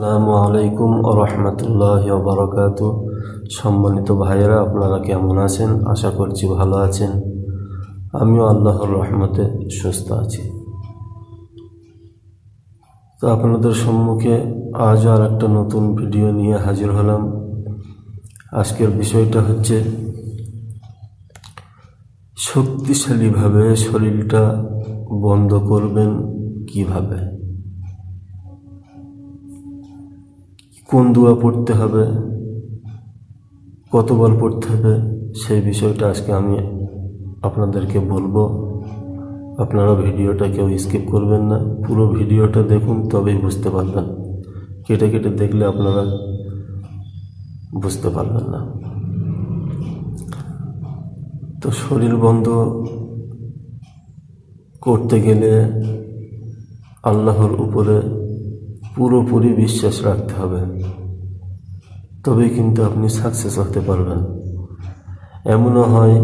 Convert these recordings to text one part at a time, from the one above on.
আসসালামু আলাইকুম ওয়া রাহমাতুল্লাহি ওয়া বারাকাতুহু। সম্মানিত ভাইয়েরা, আপনারা কেমন আছেন? আশা করছি ভালো আছেন। আমিও আল্লাহর রহমতে সুস্থ আছি। তো আপনাদের সম্মুখে আজ আর একটা নতুন ভিডিও নিয়ে হাজির হলাম। আজকের বিষয়টা হচ্ছে শক্তিশালীভাবে শরীরটা বন্ধ করবেন কিভাবে, কোন দোয়া পড়তে হবে, কতবার পড়তে হবে, সেই বিষয়টা আজকে আমি আপনাদেরকে বলবো। আপনারা ভিডিওটা কেউ স্কিপ করবেন না, পুরো ভিডিওটা দেখুন, তবেই বুঝতে পারবেন। কেটে কেটে দেখলে আপনারা বুঝতে পারবেন না। তো শরীর বন্ধ করতে গেলে আল্লাহর উপরে পুরোপুরি বিশ্বাস রাখতে হবে, তবেই কিন্তু আপনি সাকসেস হতে পারবেন। এমনও হয়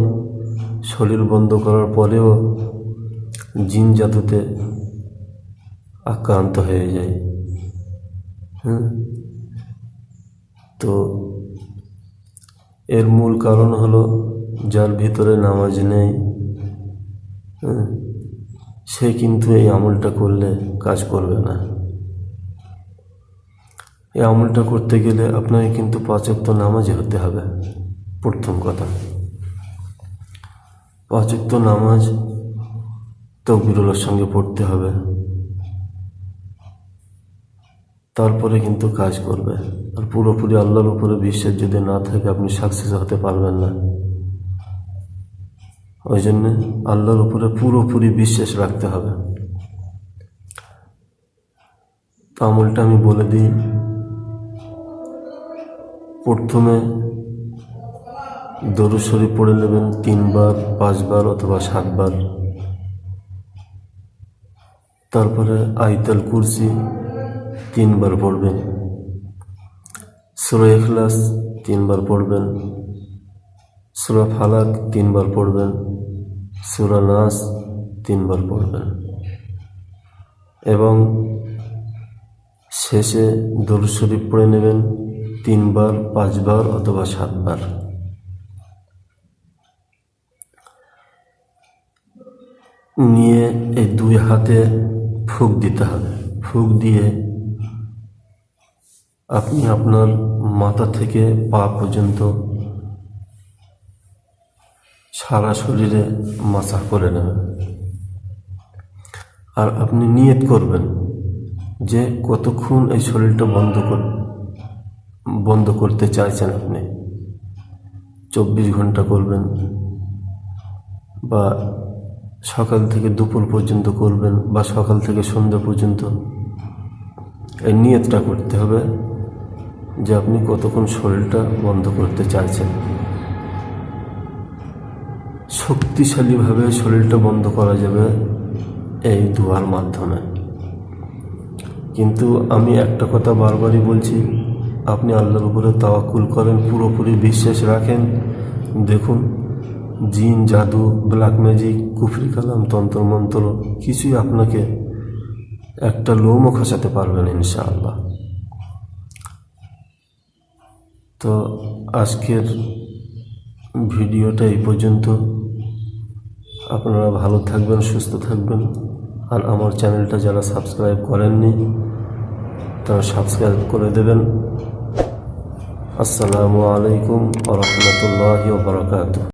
শরীর বন্ধ করার পরেও জিন জাদুতে আক্রান্ত হয়ে যায়। তো এর মূল কারণ হলো যার ভিতরে নামাজ নেই, সে কিন্তু এই আমলটা করলে কাজ করবে না। এই আমলটা করতে গেলে আপনাকে কিন্তু 5 ওয়াক্ত নামাজই হতে হবে। প্রথম কথা, 5 ওয়াক্ত নামাজ তাকবীরের সঙ্গে পড়তে হবে, তারপরে কিন্তু কাজ করবে। আর পুরোপুরি আল্লাহর উপরে বিশ্বাস যদি না থাকে, আপনি সাকসেস হতে পারবেন না। ওই জন্যে আল্লাহর উপরে পুরোপুরি বিশ্বাস রাখতে হবে। তো আমলটা আমি বলে দিই। প্রথমে দরুদ শরীফ পড়ে নেবেন 3 বার, 5 বার অথবা 7 বার। তারপরে আয়াতুল কুরসি 3 বার পড়বেন, সূরা ইখলাস 3 বার পড়বেন, সূরা ফালাক 3 বার পড়বেন, সূরা নাস 3 বার পড়বেন এবং শেষে দরুদ শরীফ পড়ে নেবেন 3 বার, 5 বার অথবা 7 বার। নিয়ে এই 2 হাতে ফুঁক দিতে হবে। ফুঁক দিয়ে আপনি আপনার মাথা থেকে পা পর্যন্ত সারা শরীরে মাসাজ করে নেবেন। আর আপনি নিয়ত করবেন যে কতক্ষণ এই শরীরটা বন্ধ করতে চাইছেন আপনি। 24 ঘন্টা করবেন বা সকাল থেকে দুপুর পর্যন্ত করবেন বা সকাল থেকে সন্ধ্যা পর্যন্ত। এই নিয়তটা করতে হবে যে আপনি কতক্ষণ শরীরটা বন্ধ করতে চাইছেন। শক্তিশালীভাবে শরীরটা বন্ধ করা যাবে এই দোয়ার মাধ্যমে। কিন্তু আমি একটা কথা বারবারই বলছি, আপনি আল্লাহর উপরে তাওয়াক্কুল করেন, পুরোপুরি বিশ্বাস রাখেন। দেখুন, জিন জাদু, ব্ল্যাক ম্যাজিক, কুফরি কালাম, তন্ত্র মন্ত্র কিছুই আপনাকে একটা লোমও খসাতে পারবেন ইনশাআল্লাহ। তো আজকের ভিডিওটা এই পর্যন্ত। আপনারা ভালো থাকবেন, সুস্থ থাকবেন। আর আমার চ্যানেলটা যারা সাবস্ক্রাইব করেননি, তারা সাবস্ক্রাইব করে দেবেন। আসসালামু আলাইকুম ওয়া রাহমাতুল্লাহি ওয়া বারাকাতুহু।